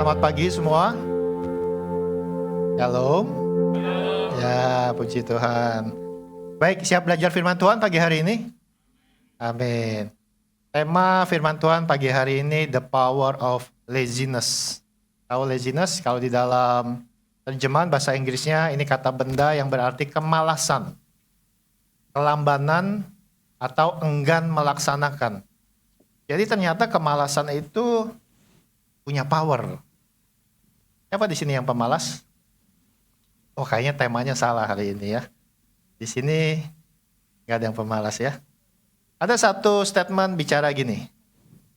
Selamat pagi semua. Shalom. Ya, puji Tuhan. Baik, siap belajar firman Tuhan pagi hari ini? Amin. Tema firman Tuhan pagi hari ini, The Power of Laziness. Tahu laziness? Kalau di dalam terjemahan bahasa Inggrisnya, ini kata benda yang berarti kemalasan, kelambanan, atau enggan melaksanakan. Jadi ternyata kemalasan itu punya power. Siapa di sini yang pemalas? Oh, kayaknya temanya salah hari ini ya. Di sini nggak ada yang pemalas ya. Ada satu statement bicara gini.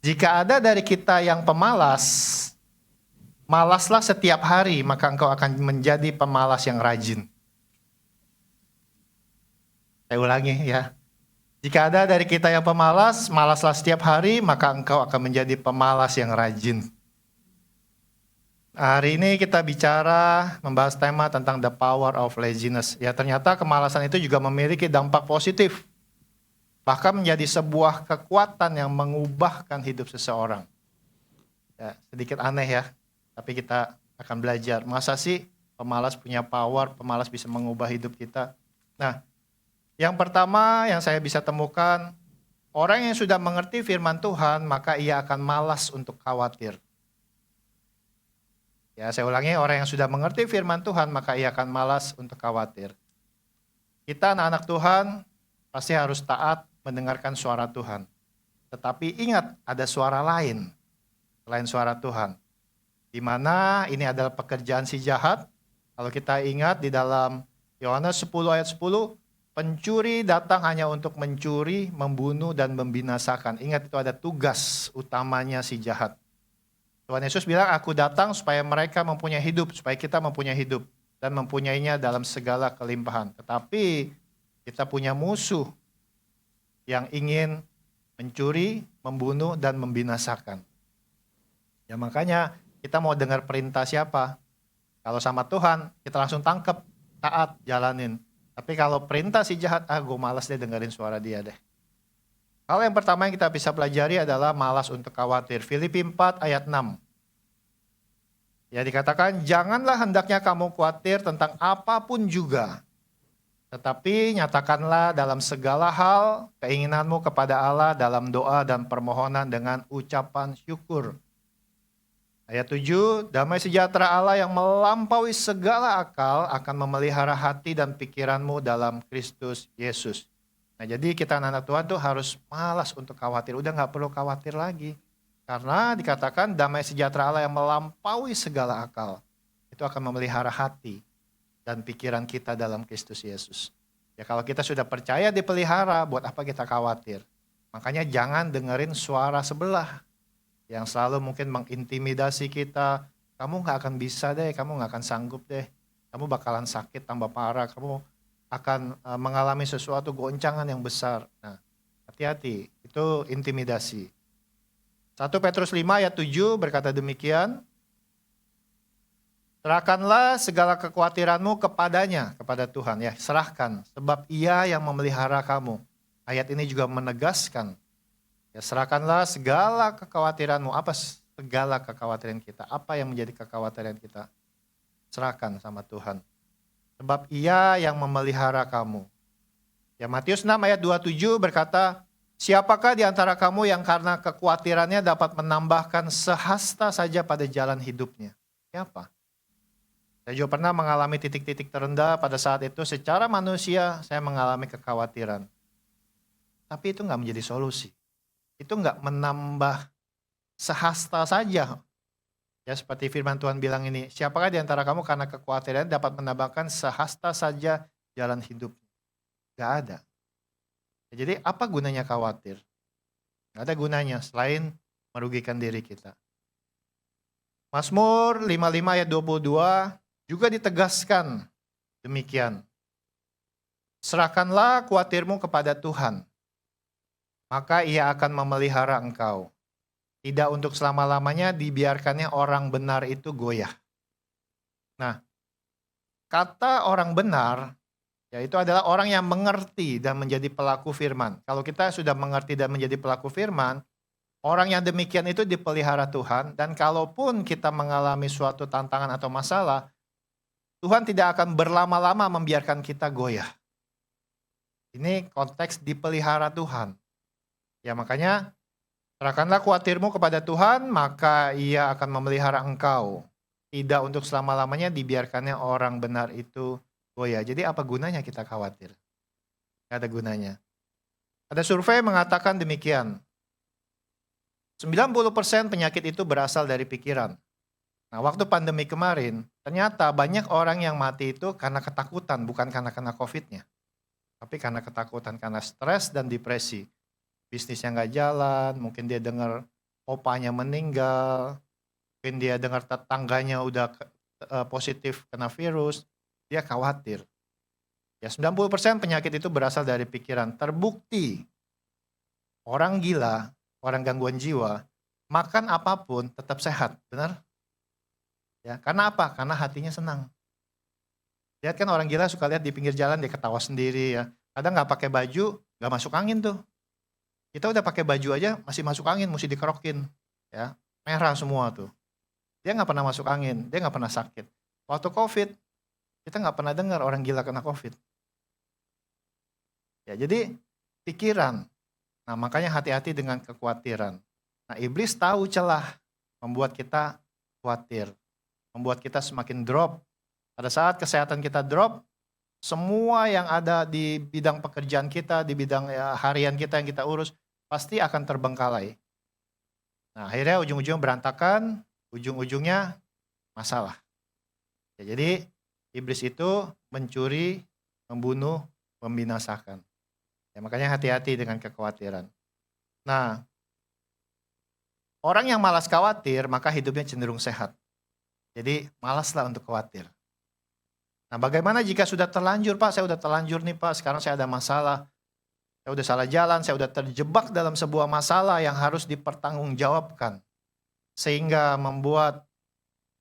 Jika ada dari kita yang pemalas, malaslah setiap hari, maka engkau akan menjadi pemalas yang rajin. Saya ulangi ya. Jika ada dari kita yang pemalas, malaslah setiap hari, maka engkau akan menjadi pemalas yang rajin. Hari ini kita bicara membahas tema tentang the power of laziness. Ya, ternyata kemalasan itu juga memiliki dampak positif. Bahkan menjadi sebuah kekuatan yang mengubahkan hidup seseorang. Ya, sedikit aneh ya, tapi kita akan belajar. Masa sih pemalas punya power, pemalas bisa mengubah hidup kita? Nah, yang pertama yang saya bisa temukan, orang yang sudah mengerti firman Tuhan, maka ia akan malas untuk khawatir. Ya, saya ulangi, orang yang sudah mengerti firman Tuhan, maka ia akan malas untuk khawatir. Kita anak-anak Tuhan pasti harus taat mendengarkan suara Tuhan. Tetapi ingat, ada suara lain selain suara Tuhan. Di mana ini adalah pekerjaan si jahat. Kalau kita ingat di dalam Yohanes 10 ayat 10, pencuri datang hanya untuk mencuri, membunuh, dan membinasakan. Ingat, itu ada tugas utamanya si jahat. Tuhan Yesus bilang, aku datang supaya mereka mempunyai hidup, supaya kita mempunyai hidup. Dan mempunyainya dalam segala kelimpahan. Tetapi kita punya musuh yang ingin mencuri, membunuh, dan membinasakan. Ya makanya kita mau dengar perintah siapa? Kalau sama Tuhan, kita langsung tangkep, taat, jalanin. Tapi kalau perintah si jahat, gue malas deh dengerin suara dia deh. Hal yang pertama yang kita bisa pelajari adalah malas untuk khawatir. Filipi 4 ayat 6. Ya dikatakan, janganlah hendaknya kamu khawatir tentang apapun juga. Tetapi nyatakanlah dalam segala hal keinginanmu kepada Allah dalam doa dan permohonan dengan ucapan syukur. Ayat 7, damai sejahtera Allah yang melampaui segala akal akan memelihara hati dan pikiranmu dalam Kristus Yesus. Nah jadi kita anak Tuhan tuh harus malas untuk khawatir. Udah gak perlu khawatir lagi. Karena dikatakan damai sejahtera Allah yang melampaui segala akal. Itu akan memelihara hati dan pikiran kita dalam Kristus Yesus. Ya kalau kita sudah percaya dipelihara, buat apa kita khawatir? Makanya jangan dengerin suara sebelah. Yang selalu mungkin mengintimidasi kita. Kamu gak akan bisa deh, kamu gak akan sanggup deh. Kamu bakalan sakit tambah parah, kamu akan mengalami sesuatu goncangan yang besar. Nah, hati-hati, itu intimidasi. 1 Petrus 5 ayat 7 berkata demikian. Serahkanlah segala kekhawatiranmu kepadanya, kepada Tuhan. Ya, serahkan, sebab ia yang memelihara kamu. Ayat ini juga menegaskan. Ya, serahkanlah segala kekhawatiranmu. Apa segala kekhawatiran kita? Apa yang menjadi kekhawatiran kita? Serahkan sama Tuhan. Sebab ia yang memelihara kamu. Ya, Matius 6 ayat 27 berkata, siapakah di antara kamu yang karena kekhawatirannya dapat menambahkan sehasta saja pada jalan hidupnya? Siapa? Saya juga pernah mengalami titik-titik terendah pada saat itu. Secara manusia saya mengalami kekhawatiran. Tapi itu gak menjadi solusi. Itu gak menambah sehasta saja. Ya seperti firman Tuhan bilang ini, siapakah di antara kamu karena kekhawatiran dapat menambahkan sehasta saja jalan hidup? Gak ada. Ya, jadi apa gunanya khawatir? Gak ada gunanya selain merugikan diri kita. Mazmur 55 ayat 22 juga ditegaskan demikian. Serahkanlah khawatirmu kepada Tuhan, maka ia akan memelihara engkau. Tidak untuk selama-lamanya dibiarkannya orang benar itu goyah. Nah, kata orang benar, yaitu adalah orang yang mengerti dan menjadi pelaku firman. Kalau kita sudah mengerti dan menjadi pelaku firman, Orang yang demikian itu dipelihara Tuhan, dan kalaupun kita mengalami suatu tantangan atau masalah, Tuhan tidak akan berlama-lama membiarkan kita goyah. Ini konteks dipelihara Tuhan. Ya makanya, serahkanlah khawatirmu kepada Tuhan, maka Ia akan memelihara engkau. Tidak untuk selama-lamanya dibiarkannya orang benar itu goyah. Jadi apa gunanya kita khawatir? Tidak ada gunanya. Ada survei mengatakan demikian. 90% penyakit itu berasal dari pikiran. Nah, waktu pandemi kemarin, ternyata banyak orang yang mati itu karena ketakutan, bukan karena kena COVID-nya. Tapi karena ketakutan, karena stres dan depresi. Bisnisnya nggak jalan, mungkin dia dengar opanya meninggal, mungkin dia dengar tetangganya udah positif kena virus, dia khawatir. Ya 90% penyakit itu berasal dari pikiran. Terbukti orang gila, orang gangguan jiwa, makan apapun tetap sehat, benar? Ya, karena apa? Karena hatinya senang. Lihat kan orang gila suka lihat di pinggir jalan dia ketawa sendiri ya. Kadang nggak pakai baju, nggak masuk angin tuh. Kita udah pakai baju aja masih masuk angin, mesti dikerokin, ya merah semua tuh. Dia nggak pernah masuk angin, dia nggak pernah sakit. Waktu COVID, kita nggak pernah dengar orang gila kena COVID. Ya jadi pikiran. Nah makanya hati-hati dengan kekhawatiran. Nah iblis tahu celah membuat kita khawatir, membuat kita semakin drop. Pada saat kesehatan kita drop, semua yang ada di bidang pekerjaan kita, di bidang harian kita yang kita urus, pasti akan terbengkalai. Nah akhirnya ujung-ujungnya berantakan, ujung-ujungnya masalah. Ya, jadi iblis itu mencuri, membunuh, membinasakan. Ya, makanya hati-hati dengan kekhawatiran. Nah, orang yang malas khawatir, maka hidupnya cenderung sehat. Jadi malaslah untuk khawatir. Nah bagaimana jika sudah terlanjur, Pak, saya udah terlanjur nih Pak, sekarang saya ada masalah. Saya udah salah jalan, saya udah terjebak dalam sebuah masalah yang harus dipertanggungjawabkan. Sehingga membuat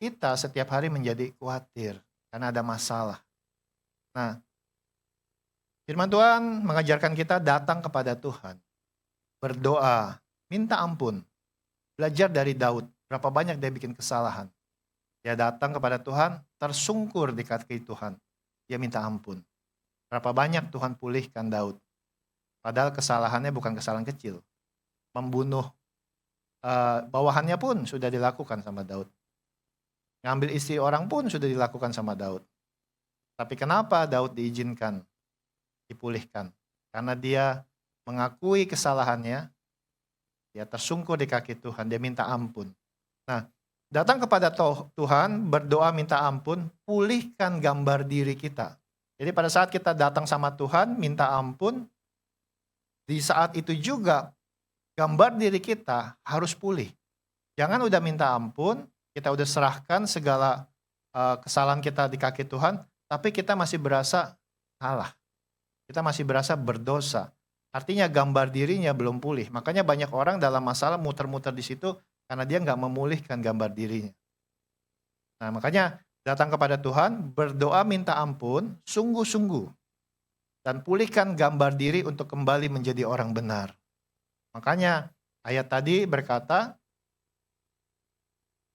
kita setiap hari menjadi khawatir, karena ada masalah. Nah, firman Tuhan mengajarkan kita datang kepada Tuhan. Berdoa, minta ampun. Belajar dari Daud, berapa banyak dia bikin kesalahan. Dia datang kepada Tuhan, tersungkur di kaki Tuhan. Dia minta ampun. Berapa banyak Tuhan pulihkan Daud. Padahal kesalahannya bukan kesalahan kecil. Membunuh bawahannya pun sudah dilakukan sama Daud. Ngambil istri orang pun sudah dilakukan sama Daud. Tapi kenapa Daud diizinkan dipulihkan? Karena dia mengakui kesalahannya, dia tersungkur di kaki Tuhan, dia minta ampun. Nah, datang kepada Tuhan, berdoa minta ampun, pulihkan gambar diri kita. Jadi pada saat kita datang sama Tuhan, minta ampun, di saat itu juga gambar diri kita harus pulih. Jangan udah minta ampun, kita udah serahkan segala kesalahan kita di kaki Tuhan, tapi kita masih berasa salah. Kita masih berasa berdosa. Artinya gambar dirinya belum pulih. Makanya banyak orang dalam masalah muter-muter di situ, karena dia nggak memulihkan gambar dirinya. Nah makanya datang kepada Tuhan, berdoa minta ampun, sungguh-sungguh. Dan pulihkan gambar diri untuk kembali menjadi orang benar. Makanya ayat tadi berkata,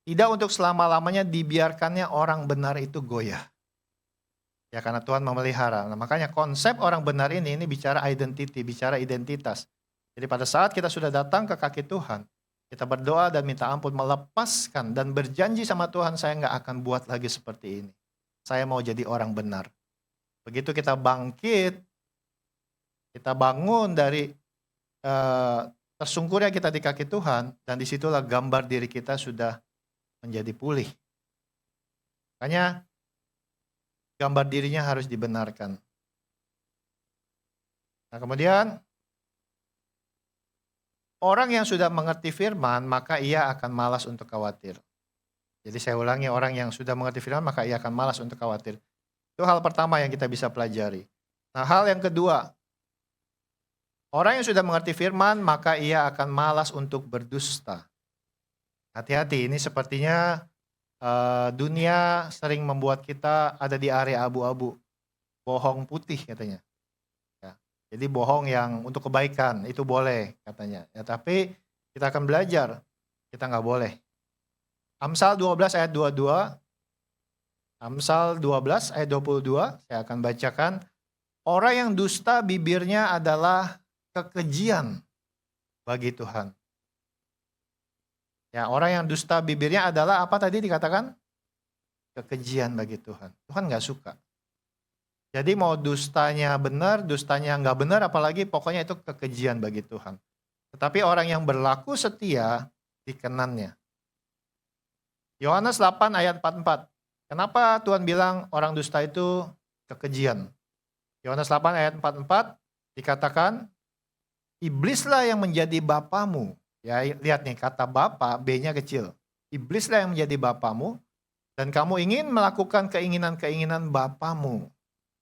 tidak untuk selama-lamanya dibiarkannya orang benar itu goyah. Ya karena Tuhan memelihara. Nah, makanya konsep orang benar ini bicara identity, bicara identitas. Jadi pada saat kita sudah datang ke kaki Tuhan, kita berdoa dan minta ampun, melepaskan dan berjanji sama Tuhan, saya nggak akan buat lagi seperti ini. Saya mau jadi orang benar. Begitu kita bangkit, kita bangun dari tersungkurnya kita di kaki Tuhan, dan disitulah gambar diri kita sudah menjadi pulih. Makanya gambar dirinya harus dibenarkan. Nah kemudian, orang yang sudah mengerti firman, maka ia akan malas untuk khawatir. Jadi saya ulangi, orang yang sudah mengerti firman, maka ia akan malas untuk khawatir. Itu hal pertama yang kita bisa pelajari. Nah hal yang kedua, orang yang sudah mengerti firman, maka ia akan malas untuk berdusta. Hati-hati, ini sepertinya dunia sering membuat kita ada di area abu-abu. Bohong putih katanya. Ya, jadi bohong yang untuk kebaikan, itu boleh katanya. Ya, tapi Kita akan belajar, kita nggak boleh. Amsal 12 ayat 22, Amsal 12 ayat 22, saya akan bacakan. Orang yang dusta bibirnya adalah kekejian bagi Tuhan. Ya, orang yang dusta bibirnya adalah apa tadi dikatakan? Kekejian bagi Tuhan. Tuhan nggak suka. Jadi mau dustanya benar, dustanya nggak benar, apalagi pokoknya itu kekejian bagi Tuhan. Tetapi orang yang berlaku setia dikenannya. Yohanes 8 ayat 44. Kenapa Tuhan bilang orang dusta itu kekejian? Yohanes 8 ayat 44 dikatakan, iblislah yang menjadi bapamu. Ya, lihat nih, kata bapa, B-nya kecil. Iblislah yang menjadi bapamu, dan kamu ingin melakukan keinginan-keinginan bapamu.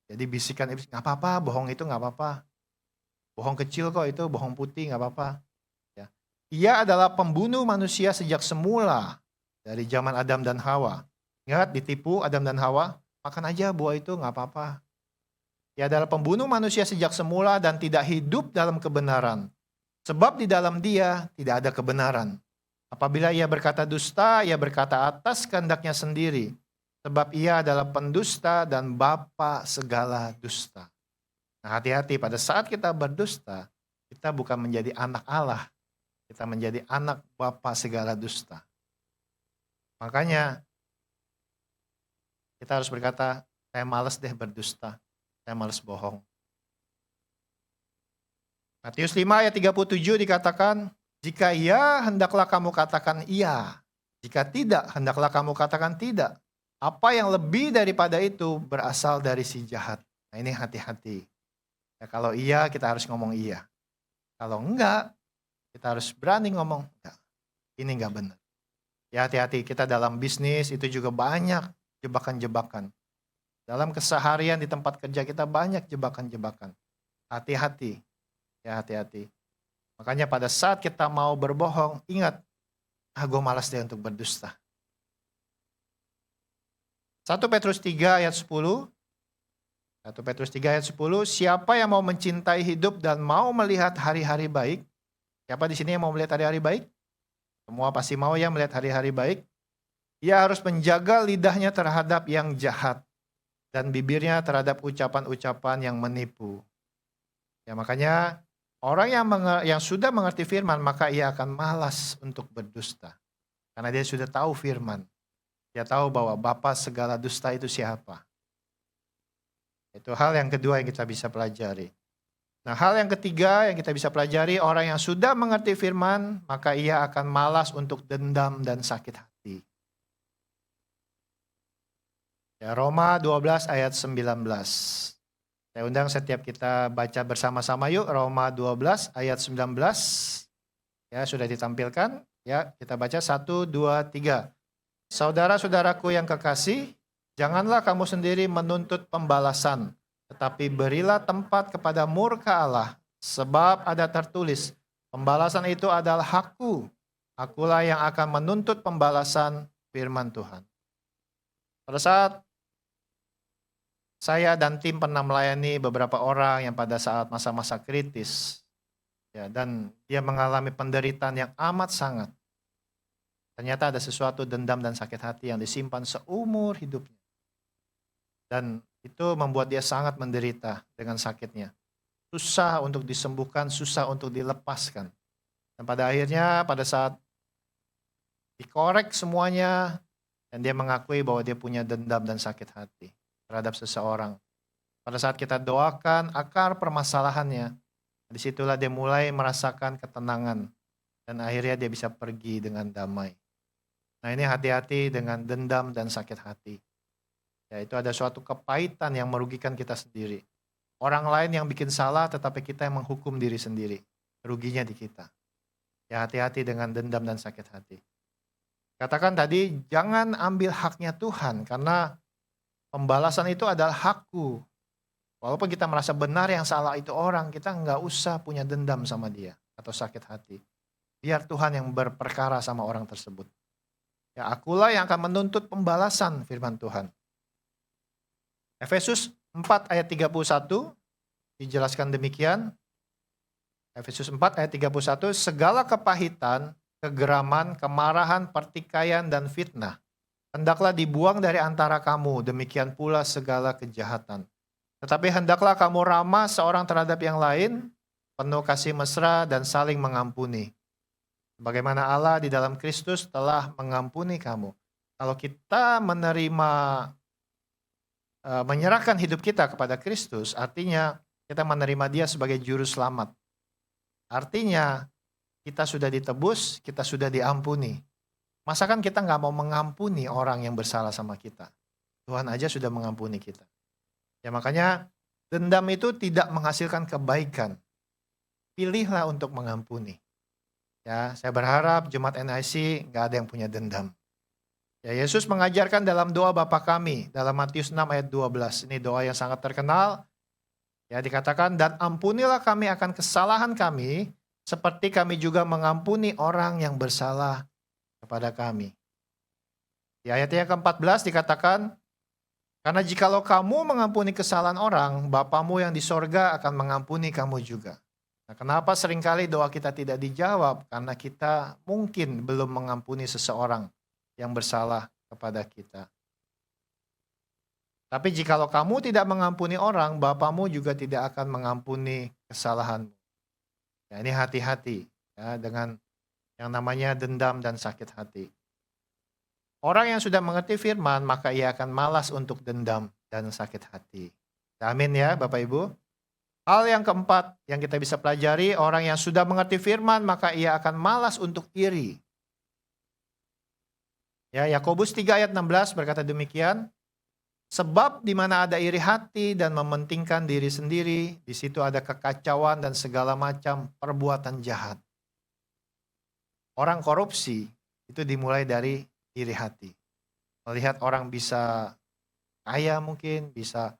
Jadi bisikan iblis, nggak apa-apa, bohong itu nggak apa-apa. Bohong kecil kok itu, bohong putih nggak apa-apa. Ya. Ia adalah pembunuh manusia sejak semula, dari zaman Adam dan Hawa. Ingat, ditipu Adam dan Hawa, makan aja buah itu nggak apa-apa. Ia adalah pembunuh manusia sejak semula dan tidak hidup dalam kebenaran. Sebab di dalam dia tidak ada kebenaran. Apabila ia berkata dusta, ia berkata atas kehendaknya sendiri. Sebab ia adalah pendusta dan bapa segala dusta. Nah, hati-hati, pada saat kita berdusta, kita bukan menjadi anak Allah. Kita menjadi anak bapa segala dusta. Makanya kita harus berkata, saya malas deh berdusta. Saya malas bohong. Matius 5 ayat 37 dikatakan, jika iya, hendaklah kamu katakan iya. Jika tidak, hendaklah kamu katakan tidak. Apa yang lebih daripada itu berasal dari si jahat. Nah, ini hati-hati. Ya, kalau iya, kita harus ngomong iya. Kalau enggak, kita harus berani ngomong, enggak, ini enggak benar. Ya, hati-hati, kita dalam bisnis itu juga banyak jebakan-jebakan. Dalam keseharian di tempat kerja kita banyak jebakan-jebakan. Hati-hati. Ya, hati-hati. Makanya pada saat kita mau berbohong, ingat, gue malas deh untuk berdusta. 1 Petrus 3 ayat 10. 1 Petrus 3 ayat 10, siapa yang mau mencintai hidup dan mau melihat hari-hari baik? Siapa di sini yang mau melihat hari-hari baik? Semua pasti mau ya melihat hari-hari baik. Ia harus menjaga lidahnya terhadap yang jahat dan bibirnya terhadap ucapan-ucapan yang menipu. Ya, makanya orang yang sudah mengerti firman, maka ia akan malas untuk berdusta. Karena dia sudah tahu firman. Dia tahu bahwa bapa segala dusta itu siapa. Itu hal yang kedua yang kita bisa pelajari. Nah, hal yang ketiga yang kita bisa pelajari, orang yang sudah mengerti firman, maka ia akan malas untuk dendam dan sakit hati. Ya, Roma 12 ayat 19. Saya undang setiap kita baca bersama-sama yuk, Roma 12 ayat 19. Ya, sudah ditampilkan. Ya, kita baca 1, 2, 3. Saudara-saudaraku yang kekasih, janganlah kamu sendiri menuntut pembalasan, tetapi berilah tempat kepada murka Allah, sebab ada tertulis, pembalasan itu adalah hakku, akulah yang akan menuntut pembalasan, firman Tuhan. Pada saat saya dan tim pernah melayani beberapa orang yang pada saat masa-masa kritis, ya, dan dia mengalami penderitaan yang amat sangat. Ternyata ada sesuatu dendam dan sakit hati yang disimpan seumur hidupnya. Dan itu membuat dia sangat menderita dengan sakitnya. Susah untuk disembuhkan, susah untuk dilepaskan. Dan pada akhirnya pada saat dikorek semuanya, dan dia mengakui bahwa dia punya dendam dan sakit hati terhadap seseorang. Pada saat kita doakan akar permasalahannya, disitulah dia mulai merasakan ketenangan. Dan akhirnya dia bisa pergi dengan damai. Nah, ini hati-hati dengan dendam dan sakit hati. Ya, itu ada suatu kepahitan yang merugikan kita sendiri. Orang lain yang bikin salah, tetapi kita yang menghukum diri sendiri. Ruginya di kita. Ya, hati-hati dengan dendam dan sakit hati. Katakan tadi, jangan ambil haknya Tuhan, karena pembalasan itu adalah hakku. Walaupun kita merasa benar yang salah itu orang, kita nggak usah punya dendam sama dia atau sakit hati. Biar Tuhan yang berperkara sama orang tersebut. Ya, akulah yang akan menuntut pembalasan, firman Tuhan. Efesus 4 ayat 31 dijelaskan demikian. Efesus 4 ayat 31, segala kepahitan, kegeraman, kemarahan, pertikaian, dan fitnah hendaklah dibuang dari antara kamu, demikian pula segala kejahatan. Tetapi hendaklah kamu ramah seorang terhadap yang lain, penuh kasih mesra dan saling mengampuni. Bagaimana Allah di dalam Kristus telah mengampuni kamu. Kalau kita menyerahkan hidup kita kepada Kristus, artinya kita menerima Dia sebagai juru selamat. Artinya kita sudah ditebus, kita sudah diampuni. Masakan kita nggak mau mengampuni orang yang bersalah sama kita? Tuhan aja sudah mengampuni kita. Ya makanya dendam itu tidak menghasilkan kebaikan. Pilihlah untuk mengampuni. Ya, saya berharap jemaat NIC nggak ada yang punya dendam. Ya, Yesus mengajarkan dalam doa Bapa kami dalam Matius 6 ayat 12. Ini doa yang sangat terkenal. Ya, dikatakan, dan ampunilah kami akan kesalahan kami, seperti kami juga mengampuni orang yang bersalah kepada kami. Di ayat yang ke-14 dikatakan, karena jikalau kamu mengampuni kesalahan orang, Bapamu yang di sorga akan mengampuni kamu juga. Nah, kenapa seringkali doa kita tidak dijawab? Karena kita mungkin belum mengampuni seseorang yang bersalah kepada kita. Tapi jikalau kamu tidak mengampuni orang, Bapamu juga tidak akan mengampuni kesalahanmu. Ya, ini hati-hati ya, dengan yang namanya dendam dan sakit hati. Orang yang sudah mengerti firman, maka ia akan malas untuk dendam dan sakit hati. Amin ya Bapak Ibu. Hal yang keempat yang kita bisa pelajari, orang yang sudah mengerti firman, maka ia akan malas untuk iri. Ya, Yakobus 3 ayat 16 berkata demikian, sebab di mana ada iri hati dan mementingkan diri sendiri, di situ ada kekacauan dan segala macam perbuatan jahat. Orang korupsi itu dimulai dari iri hati. Melihat orang bisa kaya mungkin, bisa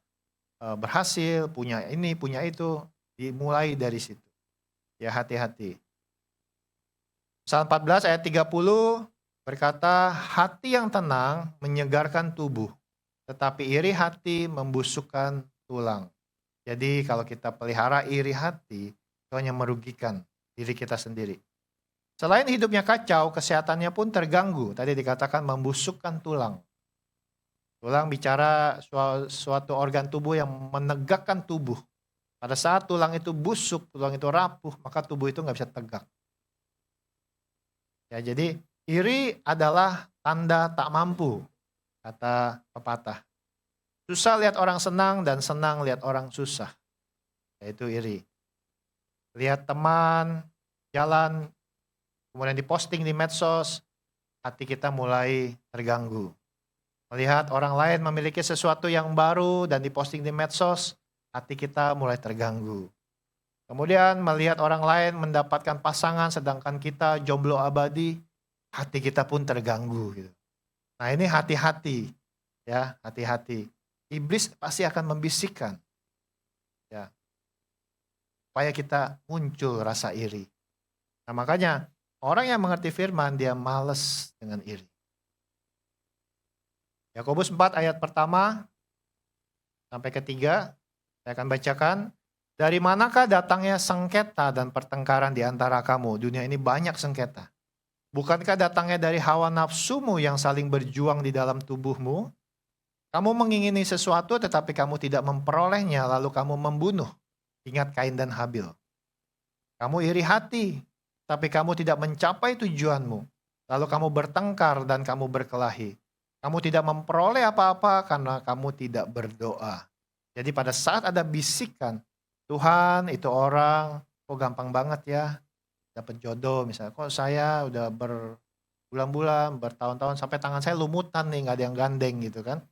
berhasil, punya ini, punya itu, dimulai dari situ. Ya, hati-hati. Psalm 14 ayat 30 berkata, hati yang tenang menyegarkan tubuh, tetapi iri hati membusukkan tulang. Jadi kalau kita pelihara iri hati, itu hanya merugikan diri kita sendiri. Selain hidupnya kacau, kesehatannya pun terganggu. Tadi dikatakan membusukkan tulang. Tulang bicara suatu organ tubuh yang menegakkan tubuh. Pada saat tulang itu busuk, tulang itu rapuh, maka tubuh itu nggak bisa tegak. Ya, jadi iri adalah tanda tak mampu, kata pepatah. Susah lihat orang senang dan senang lihat orang susah. Yaitu iri. Lihat teman jalan, kemudian diposting di medsos, hati kita mulai terganggu. Melihat orang lain memiliki sesuatu yang baru dan diposting di medsos, hati kita mulai terganggu. Kemudian melihat orang lain mendapatkan pasangan sedangkan kita jomblo abadi, hati kita pun terganggu. Gitu. Nah ini hati-hati, ya hati-hati. Iblis pasti akan membisikkan, ya, supaya kita muncul rasa iri. Nah makanya orang yang mengerti firman dia malas dengan iri. Yakobus 4 ayat pertama sampai ketiga, saya akan bacakan. Dari manakah datangnya sengketa dan pertengkaran di antara kamu? Dunia ini banyak sengketa. Bukankah datangnya dari hawa nafsumu yang saling berjuang di dalam tubuhmu? Kamu mengingini sesuatu tetapi kamu tidak memperolehnya, lalu kamu membunuh. Ingat Kain dan Habil. Kamu iri hati, tapi kamu tidak mencapai tujuanmu. Lalu kamu bertengkar dan kamu berkelahi. Kamu tidak memperoleh apa-apa karena kamu tidak berdoa. Jadi pada saat ada bisikan, Tuhan itu orang, kok gampang banget ya dapat jodoh misalnya. Kok saya udah berbulan-bulan, bertahun-tahun sampai tangan saya lumutan nih, gak ada yang gandeng gitu kan.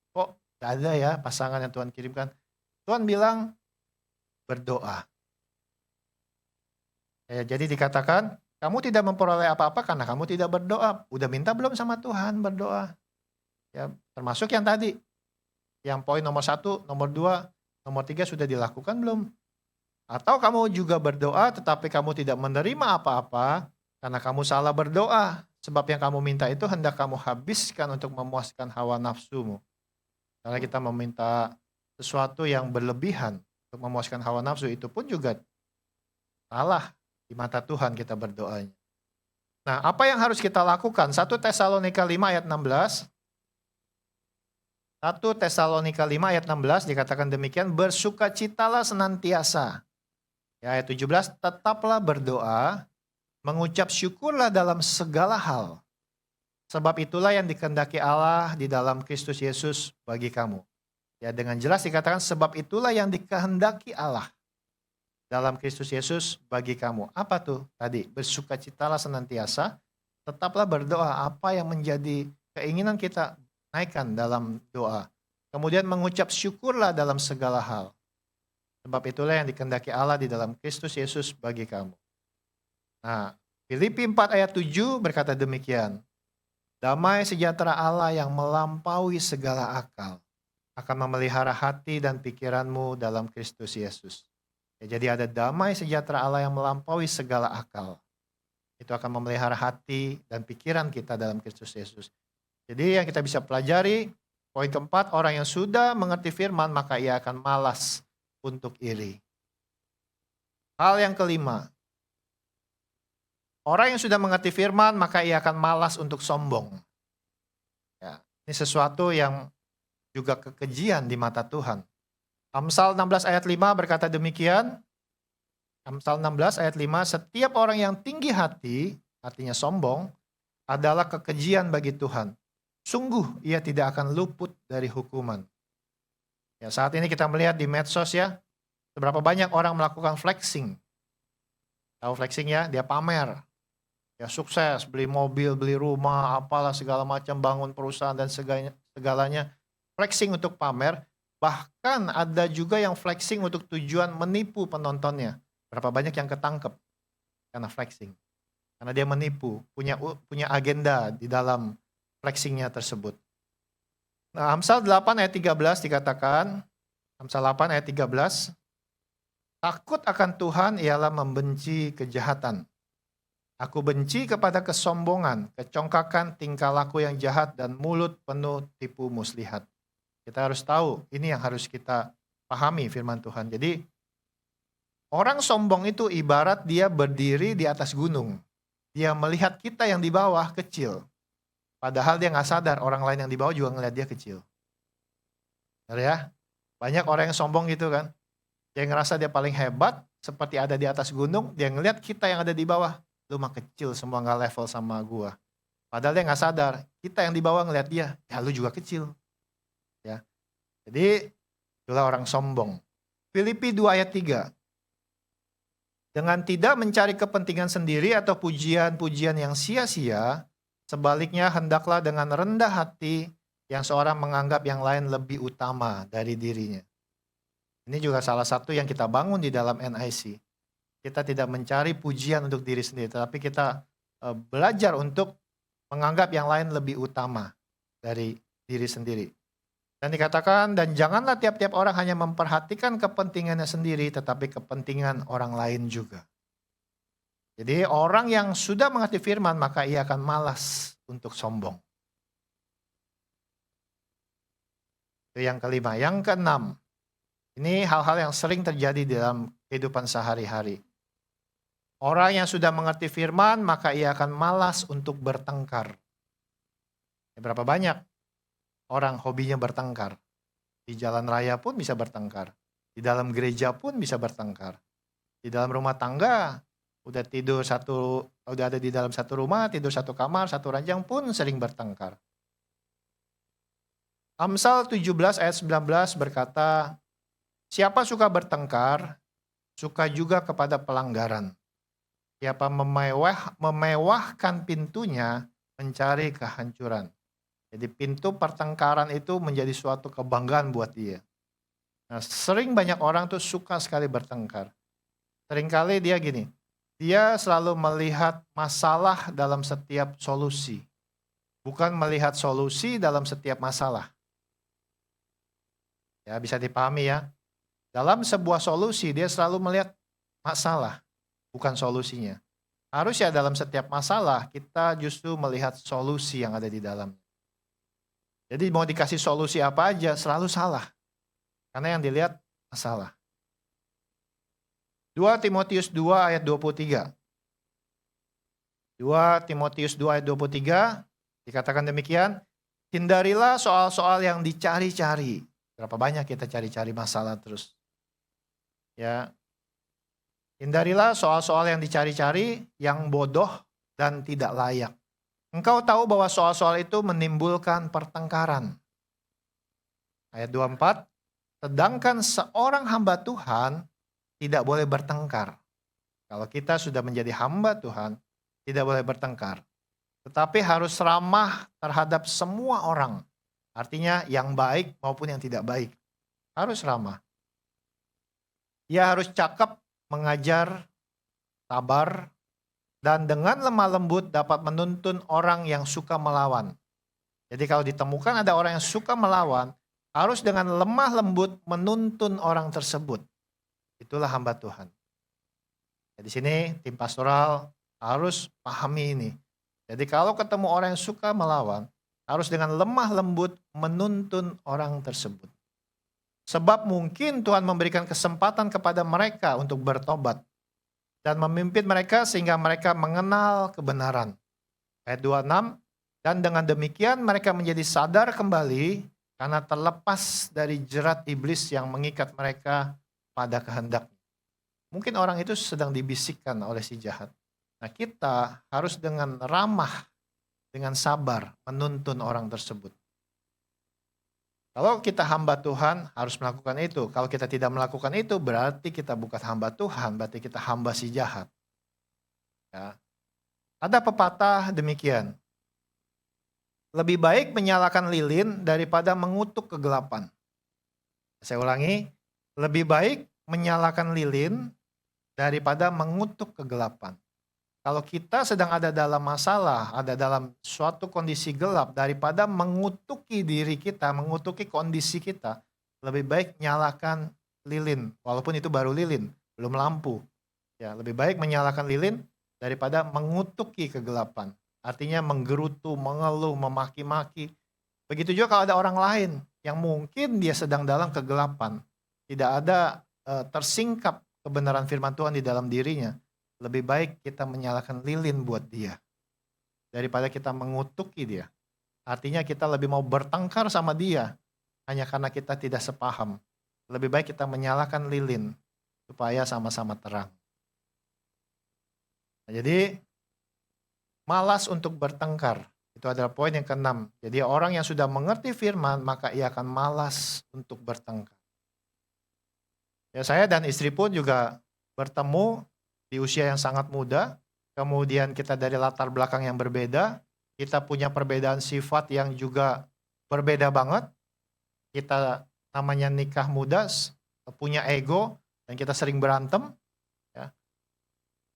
Kok gak ada ya pasangan yang Tuhan kirimkan. Tuhan bilang berdoa. Ya, jadi dikatakan kamu tidak memperoleh apa-apa karena kamu tidak berdoa. Udah minta belum sama Tuhan berdoa? Ya, termasuk yang tadi, yang poin nomor 1, nomor 2, nomor 3 sudah dilakukan belum? Atau kamu juga berdoa tetapi kamu tidak menerima apa-apa karena kamu salah berdoa. Sebab yang kamu minta itu hendak kamu habiskan untuk memuaskan hawa nafsumu. Karena kita meminta sesuatu yang berlebihan untuk memuaskan hawa nafsu, itu pun juga Salah di mata Tuhan kita berdoanya. Nah, apa yang harus kita lakukan? 1 Tesalonika 5 ayat 16. 1 Tesalonika 5 ayat 16 dikatakan demikian, bersukacitalah senantiasa. Ya, ayat 17, tetaplah berdoa, mengucap syukurlah dalam segala hal. Sebab itulah yang dikehendaki Allah di dalam Kristus Yesus bagi kamu. Ya, dengan jelas dikatakan sebab itulah yang dikehendaki Allah dalam Kristus Yesus bagi kamu. Apa tuh tadi? Bersukacitalah senantiasa, tetaplah berdoa. Apa yang menjadi keinginan kita naikkan dalam doa. Kemudian mengucap syukurlah dalam segala hal. Sebab itulah yang dikehendaki Allah di dalam Kristus Yesus bagi kamu. Nah, Filipi 4 ayat 7 berkata demikian. Damai sejahtera Allah yang melampaui segala akal akan memelihara hati dan pikiranmu dalam Kristus Yesus. Ya, jadi ada damai sejahtera Allah yang melampaui segala akal. Itu akan memelihara hati dan pikiran kita dalam Kristus Yesus. Jadi yang kita bisa pelajari, poin keempat, orang yang sudah mengerti firman maka ia akan malas untuk iri. Hal yang kelima, orang yang sudah mengerti firman maka ia akan malas untuk sombong. Ya, ini sesuatu yang juga kekejian di mata Tuhan. Amsal 16 ayat 5 berkata demikian. Amsal 16 ayat 5, setiap orang yang tinggi hati, artinya sombong, adalah kekejian bagi Tuhan. Sungguh ia tidak akan luput dari hukuman. Ya, saat ini kita melihat di medsos ya, seberapa banyak orang melakukan flexing. Tahu flexing ya? Dia pamer. Ya sukses, beli mobil, beli rumah, apalah segala macam, bangun perusahaan dan segalanya. Flexing untuk pamer. Bahkan ada juga yang flexing untuk tujuan menipu penontonnya. Berapa banyak yang ketangkep karena flexing. Karena dia menipu, punya agenda di dalam flexingnya tersebut. Nah, Amsal 8 ayat 13 dikatakan, Amsal 8 ayat 13, takut akan Tuhan ialah membenci kejahatan. Aku benci kepada kesombongan, kecongkakan, tingkah laku yang jahat, dan mulut penuh tipu muslihat. Kita harus tahu, ini yang harus kita pahami firman Tuhan. Jadi, orang sombong itu ibarat dia berdiri di atas gunung. Dia melihat kita yang di bawah kecil. Padahal dia nggak sadar orang lain yang di bawah juga ngelihat dia kecil. Benar ya? Banyak orang yang sombong gitu kan. Dia ngerasa dia paling hebat, seperti ada di atas gunung, dia ngelihat kita yang ada di bawah. Lu mah kecil, semua nggak level sama gua. Padahal dia nggak sadar, kita yang di bawah ngelihat dia, ya lu juga kecil. Ya. Jadi, itulah orang sombong. Filipi 2 ayat 3. Dengan tidak mencari kepentingan sendiri atau pujian-pujian yang sia-sia, sebaliknya hendaklah dengan rendah hati yang seorang menganggap yang lain lebih utama dari dirinya. Ini juga salah satu yang kita bangun di dalam NIC. Kita tidak mencari pujian untuk diri sendiri, tetapi kita belajar untuk menganggap yang lain lebih utama dari diri sendiri. Dan dikatakan, dan janganlah tiap-tiap orang hanya memperhatikan kepentingannya sendiri, tetapi kepentingan orang lain juga. Jadi orang yang sudah mengerti firman, maka ia akan malas untuk sombong. Itu yang kelima. Yang keenam, ini hal-hal yang sering terjadi dalam kehidupan sehari-hari. Orang yang sudah mengerti firman, maka ia akan malas untuk bertengkar. Berapa banyak orang hobinya bertengkar? Di jalan raya pun bisa bertengkar. Di dalam gereja pun bisa bertengkar. Di dalam rumah tangga, udah ada di dalam satu rumah, tidur satu kamar, satu ranjang pun sering bertengkar. Amsal 17 ayat 19 berkata, siapa suka bertengkar, suka juga kepada pelanggaran. Siapa memewahkan pintunya, mencari kehancuran. Jadi pintu pertengkaran itu menjadi suatu kebanggaan buat dia. Nah, sering banyak orang tuh suka sekali bertengkar. Seringkali dia gini, dia selalu melihat masalah dalam setiap solusi. Bukan melihat solusi dalam setiap masalah. Ya, bisa dipahami ya. Dalam sebuah solusi dia selalu melihat masalah, bukan solusinya. Harusnya dalam setiap masalah kita justru melihat solusi yang ada di dalamnya. Jadi mau dikasih solusi apa aja selalu salah. Karena yang dilihat masalah. 2 2 Timotius 2 ayat 23. 2 Timotius 2 ayat 23 dikatakan demikian, hindarilah soal-soal yang dicari-cari. Berapa banyak kita cari-cari masalah terus. Ya, hindarilah soal-soal yang dicari-cari, yang bodoh dan tidak layak. Engkau tahu bahwa soal-soal itu menimbulkan pertengkaran. Ayat 24, sedangkan seorang hamba Tuhan tidak boleh bertengkar. Kalau kita sudah menjadi hamba Tuhan, tidak boleh bertengkar. Tetapi harus ramah terhadap semua orang. Artinya yang baik maupun yang tidak baik. Harus ramah. Ia harus cakap, mengajar, sabar, dan dengan lemah lembut dapat menuntun orang yang suka melawan. Jadi kalau ditemukan ada orang yang suka melawan, harus dengan lemah lembut menuntun orang tersebut. Itulah hamba Tuhan. Di sini tim pastoral harus pahami ini. Jadi kalau ketemu orang yang suka melawan, harus dengan lemah lembut menuntun orang tersebut. Sebab mungkin Tuhan memberikan kesempatan kepada mereka untuk bertobat dan memimpin mereka sehingga mereka mengenal kebenaran. Ayat 26, dan dengan demikian mereka menjadi sadar kembali karena terlepas dari jerat iblis yang mengikat mereka pada kehendak. Mungkin orang itu sedang dibisikkan oleh si jahat. Nah, kita harus dengan ramah, dengan sabar menuntun orang tersebut. Kalau kita hamba Tuhan harus melakukan itu. Kalau kita tidak melakukan itu berarti kita bukan hamba Tuhan, berarti kita hamba si jahat. Ya. Ada pepatah demikian. Lebih baik menyalakan lilin daripada mengutuk kegelapan. Saya ulangi, lebih baik menyalakan lilin daripada mengutuk kegelapan. Kalau kita sedang ada dalam masalah, ada dalam suatu kondisi gelap, daripada mengutuki diri kita, mengutuki kondisi kita, lebih baik nyalakan lilin, walaupun itu baru lilin, belum lampu. Ya, lebih baik menyalakan lilin daripada mengutuki kegelapan. Artinya menggerutu, mengeluh, memaki-maki. Begitu juga kalau ada orang lain yang mungkin dia sedang dalam kegelapan, tidak ada tersingkap kebenaran firman Tuhan di dalam dirinya, lebih baik kita menyalakan lilin buat dia daripada kita mengutuki dia. Artinya kita lebih mau bertengkar sama dia hanya karena kita tidak sepaham. Lebih baik kita menyalakan lilin supaya sama-sama terang. Nah, jadi malas untuk bertengkar, itu adalah poin yang keenam. Jadi orang yang sudah mengerti firman maka ia akan malas untuk bertengkar. Ya, saya dan istri pun juga bertemu di usia yang sangat muda, kemudian kita dari latar belakang yang berbeda, kita punya perbedaan sifat yang juga berbeda banget. Kita namanya nikah muda, punya ego, dan kita sering berantem. Ya.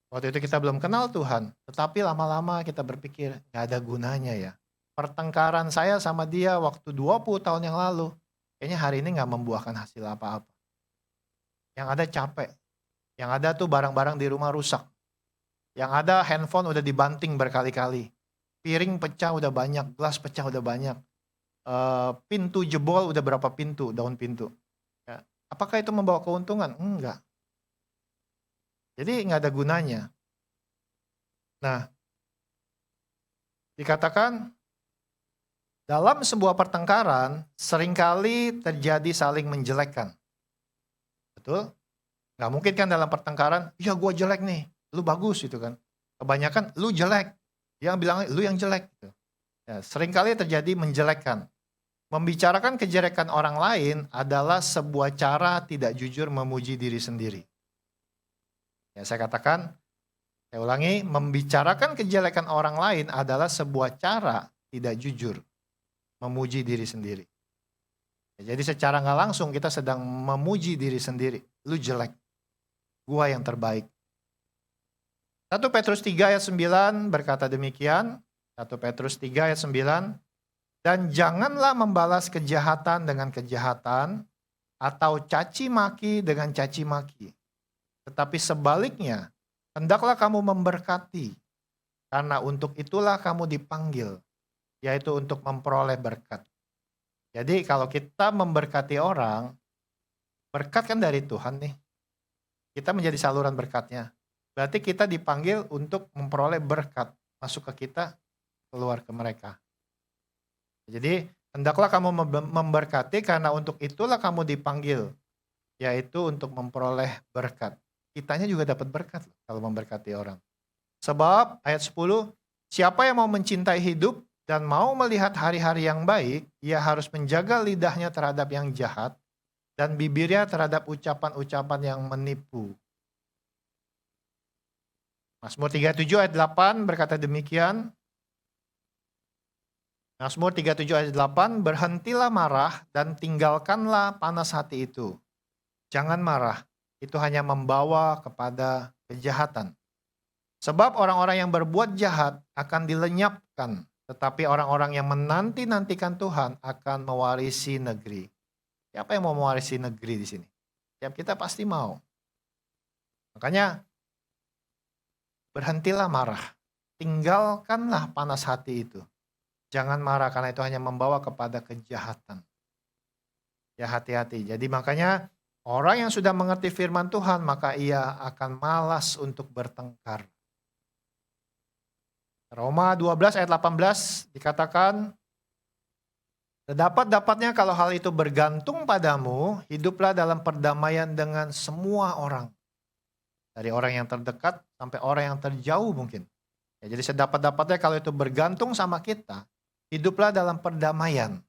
Waktu itu kita belum kenal Tuhan, tetapi lama-lama kita berpikir, gak ada gunanya ya. Pertengkaran saya sama dia waktu 20 tahun yang lalu, kayaknya hari ini gak membuahkan hasil apa-apa. Yang ada capek. Yang ada tuh barang-barang di rumah rusak. Yang ada handphone udah dibanting berkali-kali. Piring pecah udah banyak, gelas pecah udah banyak. Pintu jebol udah berapa pintu, daun pintu. Ya. Apakah itu membawa keuntungan? Enggak. Jadi nggak ada gunanya. Nah, dikatakan dalam sebuah pertengkaran seringkali terjadi saling menjelekkan. Betul? Gak mungkin kan dalam pertengkaran, ya gue jelek nih, lu bagus gitu kan. Kebanyakan lu jelek, yang bilang lu yang jelek. Gitu. Ya, seringkali terjadi menjelekkan. Membicarakan kejelekan orang lain adalah sebuah cara tidak jujur memuji diri sendiri. Ya, saya katakan, saya ulangi, membicarakan kejelekan orang lain adalah sebuah cara tidak jujur memuji diri sendiri. Ya, jadi secara nggak langsung kita sedang memuji diri sendiri. Lu jelek, gua yang terbaik. 1 Petrus 3 ayat 9 berkata demikian. 1 Petrus 3 ayat 9. Dan janganlah membalas kejahatan dengan kejahatan atau caci maki dengan caci maki. Tetapi sebaliknya, hendaklah kamu memberkati. Karena untuk itulah kamu dipanggil, yaitu untuk memperoleh berkat. Jadi kalau kita memberkati orang, berkat kan dari Tuhan nih. kita menjadi saluran berkatnya. Berarti kita dipanggil untuk memperoleh berkat masuk ke kita, keluar ke mereka. Jadi hendaklah kamu memberkati karena untuk itulah kamu dipanggil, yaitu untuk memperoleh berkat. Kitanya juga dapat berkat kalau memberkati orang. Sebab ayat 10, siapa yang mau mencintai hidup dan mau melihat hari-hari yang baik, ia harus menjaga lidahnya terhadap yang jahat dan bibirnya terhadap ucapan-ucapan yang menipu. Mazmur 37 ayat 8 berkata demikian. Mazmur 37 ayat 8, berhentilah marah dan tinggalkanlah panas hati itu. Jangan marah, itu hanya membawa kepada kejahatan. Sebab orang-orang yang berbuat jahat akan dilenyapkan, tetapi orang-orang yang menanti-nantikan Tuhan akan mewarisi negeri. Siapa yang mau mewarisi negeri di sini? Siap kita pasti mau. Makanya berhentilah marah, tinggalkanlah panas hati itu. Jangan marah karena itu hanya membawa kepada kejahatan. Ya hati-hati. Jadi makanya orang yang sudah mengerti firman Tuhan maka ia akan malas untuk bertengkar. Roma 12 ayat 18 dikatakan, sedapat-dapatnya kalau hal itu bergantung padamu, hiduplah dalam perdamaian dengan semua orang. Dari orang yang terdekat sampai orang yang terjauh mungkin. Ya, jadi sedapat-dapatnya kalau itu bergantung sama kita, hiduplah dalam perdamaian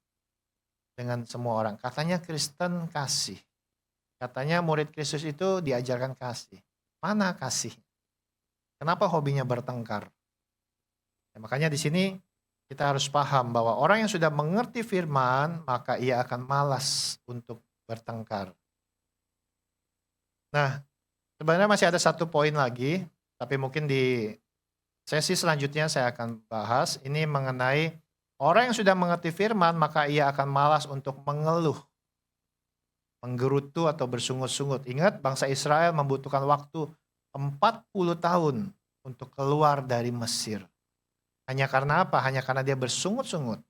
dengan semua orang. Katanya Kristen kasih. Katanya murid Kristus itu diajarkan kasih. Mana kasih? Kenapa hobinya bertengkar? Ya, makanya di sini kita harus paham bahwa orang yang sudah mengerti firman, maka ia akan malas untuk bertengkar. Nah, sebenarnya masih ada satu poin lagi, tapi mungkin di sesi selanjutnya saya akan bahas. Ini mengenai orang yang sudah mengerti firman, maka ia akan malas untuk mengeluh, menggerutu atau bersungut-sungut. Ingat, bangsa Israel membutuhkan waktu 40 tahun untuk keluar dari Mesir. Hanya karena apa? Hanya karena dia bersungut-sungut,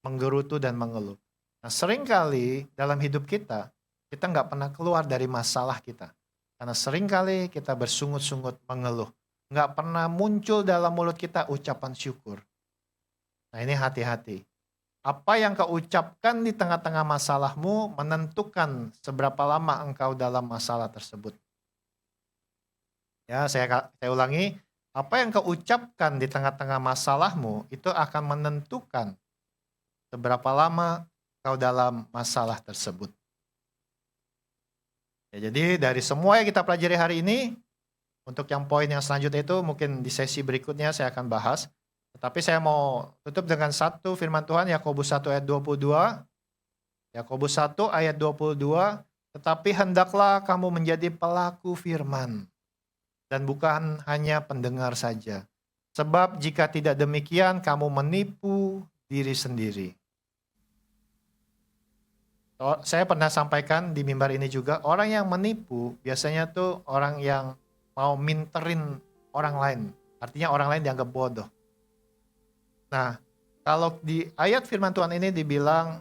menggerutu dan mengeluh. Nah, seringkali dalam hidup kita nggak pernah keluar dari masalah kita. Karena seringkali kita bersungut-sungut, mengeluh. Nggak pernah muncul dalam mulut kita ucapan syukur. Nah, ini hati-hati. Apa yang kau ucapkan di tengah-tengah masalahmu menentukan seberapa lama engkau dalam masalah tersebut. Ya, saya ulangi. Apa yang kau ucapkan di tengah-tengah masalahmu itu akan menentukan seberapa lama kau dalam masalah tersebut. Ya, jadi dari semua yang kita pelajari hari ini, untuk yang poin yang selanjutnya itu mungkin di sesi berikutnya saya akan bahas. Tetapi saya mau tutup dengan satu firman Tuhan, Yakobus 1 ayat 22. Yakobus 1 ayat 22, tetapi hendaklah kamu menjadi pelaku firman dan bukan hanya pendengar saja. Sebab jika tidak demikian, kamu menipu diri sendiri. Saya pernah sampaikan di mimbar ini juga, orang yang menipu biasanya tuh orang yang mau minterin orang lain. Artinya orang lain dianggap bodoh. Nah, kalau di ayat firman Tuhan ini dibilang,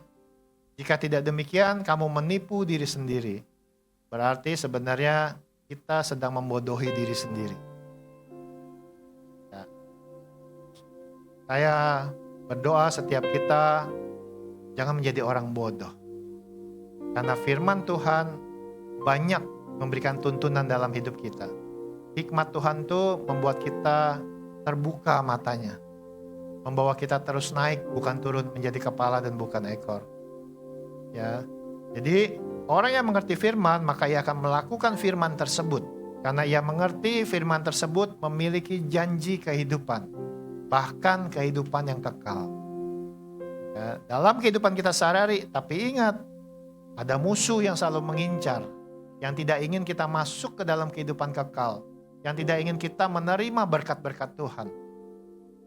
jika tidak demikian, kamu menipu diri sendiri. Berarti sebenarnya kita sedang membodohi diri sendiri. Ya. Saya berdoa setiap kita jangan menjadi orang bodoh. Karena firman Tuhan banyak memberikan tuntunan dalam hidup kita. Hikmat Tuhan tuh membuat kita terbuka matanya. Membawa kita terus naik, bukan turun menjadi kepala dan bukan ekor. Ya. Jadi orang yang mengerti firman, maka ia akan melakukan firman tersebut. Karena ia mengerti firman tersebut memiliki janji kehidupan. Bahkan kehidupan yang kekal. Ya, dalam kehidupan kita sehari-hari, tapi ingat, ada musuh yang selalu mengincar. Yang tidak ingin kita masuk ke dalam kehidupan kekal. Yang tidak ingin kita menerima berkat-berkat Tuhan.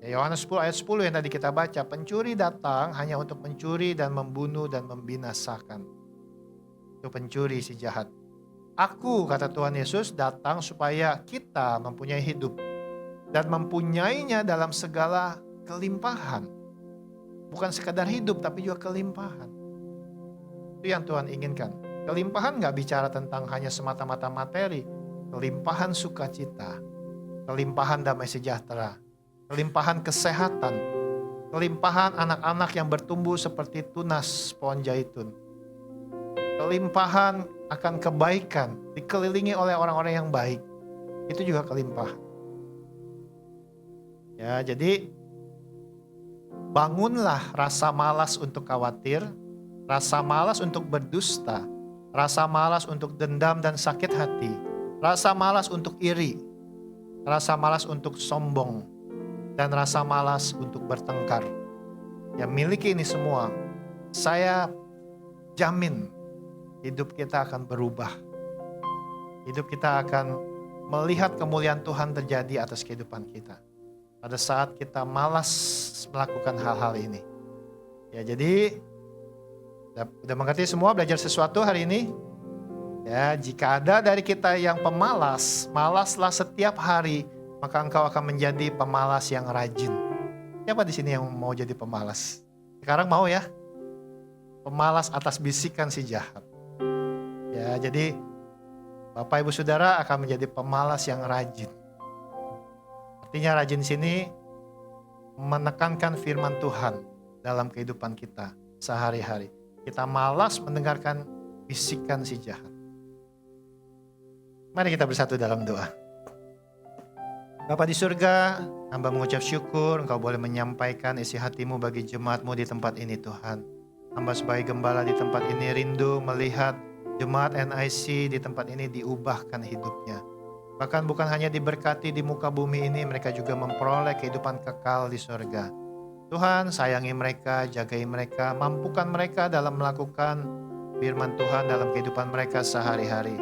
Ya, Yohanes 10 ayat 10 yang tadi kita baca, pencuri datang hanya untuk mencuri dan membunuh dan membinasakan. Itu pencuri si jahat. Aku, kata Tuhan Yesus, datang supaya kita mempunyai hidup dan mempunyainya dalam segala kelimpahan. Bukan sekadar hidup tapi juga kelimpahan. Itu yang Tuhan inginkan. Kelimpahan gak bicara tentang hanya semata-mata materi, kelimpahan sukacita, kelimpahan damai sejahtera, kelimpahan kesehatan, kelimpahan anak-anak yang bertumbuh seperti tunas pohon zaitun, kelimpahan akan kebaikan, dikelilingi oleh orang-orang yang baik. Itu juga kelimpahan. Ya, jadi bangunlah rasa malas untuk khawatir, rasa malas untuk berdusta, rasa malas untuk dendam dan sakit hati, rasa malas untuk iri, rasa malas untuk sombong, dan rasa malas untuk bertengkar. Yang miliki ini semua, saya jamin hidup kita akan berubah. Hidup kita akan melihat kemuliaan Tuhan terjadi atas kehidupan kita. Pada saat kita malas melakukan hal-hal ini. Ya, jadi udah mengerti semua, belajar sesuatu hari ini? Ya, jika ada dari kita yang pemalas, malaslah setiap hari, maka engkau akan menjadi pemalas yang rajin. Siapa di sini yang mau jadi pemalas? Sekarang mau ya? Pemalas atas bisikan si jahat. Ya, jadi Bapak Ibu Saudara akan menjadi pemalas yang rajin. Artinya rajin sini menekankan firman Tuhan dalam kehidupan kita sehari-hari. Kita malas mendengarkan bisikan si jahat. Mari kita bersatu dalam doa. Bapa di surga, hamba mengucap syukur Engkau boleh menyampaikan isi hatimu bagi jemaat-Mu di tempat ini Tuhan. Hamba sebagai gembala di tempat ini rindu melihat jemaat NIC di tempat ini diubahkan hidupnya. Bahkan bukan hanya diberkati di muka bumi ini, mereka juga memperoleh kehidupan kekal di surga. Tuhan, sayangi mereka, jagai mereka, mampukan mereka dalam melakukan firman Tuhan dalam kehidupan mereka sehari-hari.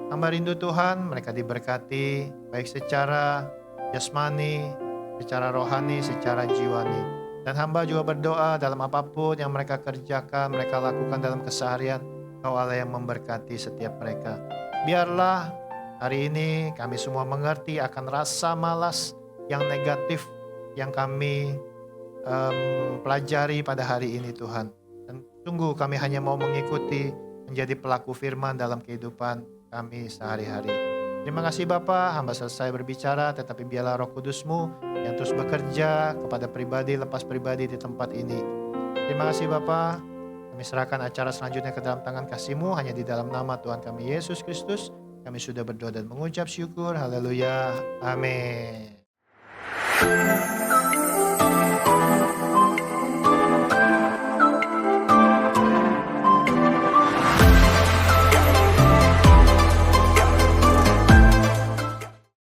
Hamba rindu Tuhan, mereka diberkati baik secara jasmani, secara rohani, secara jiwani. Dan hamba juga berdoa dalam apapun yang mereka kerjakan, mereka lakukan dalam keseharian, Engkau Allah yang memberkati setiap mereka. Biarlah hari ini kami semua mengerti akan rasa malas yang negatif yang kami pelajari pada hari ini Tuhan. Dan sungguh kami hanya mau mengikuti menjadi pelaku firman dalam kehidupan kami sehari-hari. Terima kasih Bapa, hamba selesai berbicara, tetapi biarlah Roh Kudus-Mu yang terus bekerja kepada pribadi lepas pribadi di tempat ini. Terima kasih Bapa, kami serahkan acara selanjutnya ke dalam tangan kasih-Mu, hanya di dalam nama Tuhan kami Yesus Kristus. Kami sudah berdoa dan mengucap syukur. Haleluya. Amin.